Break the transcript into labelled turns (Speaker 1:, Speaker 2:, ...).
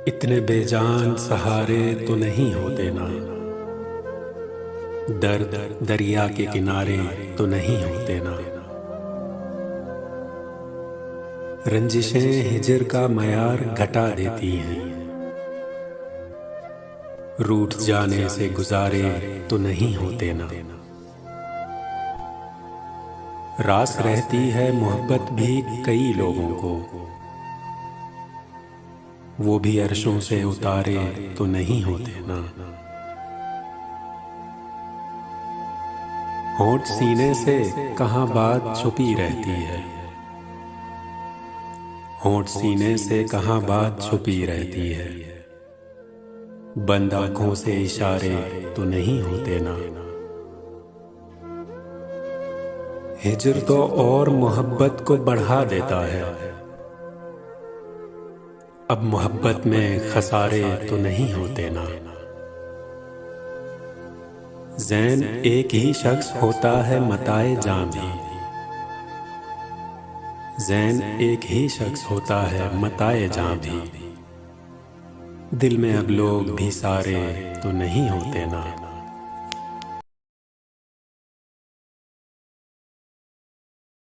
Speaker 1: इतने बेजान सहारे तो नहीं होते ना, दर्द दरिया के किनारे तो नहीं होते ना। रंजिशें हिजर का मयार घटा देती हैं, रूठ जाने से गुजारे तो नहीं होते ना। रास रहती है मोहब्बत भी कई लोगों को, वो भी अर्शों से उतारे तो नहीं होते ना। होंठ सीने से कहाँ बात छुपी रहती है, होंठ सीने से कहाँ बात छुपी रहती है। बंद आँखों से इशारे तो नहीं होते ना। हिजर तो और मोहब्बत को बढ़ा देता है, अब मोहब्बत में खसारे तो नहीं होते ना। ज़ैन एक ही शख्स होता है मताए जां भी, ज़ैन एक ही शख्स होता है मताए जां भी। दिल में अब लोग भी सारे तो नहीं होते ना।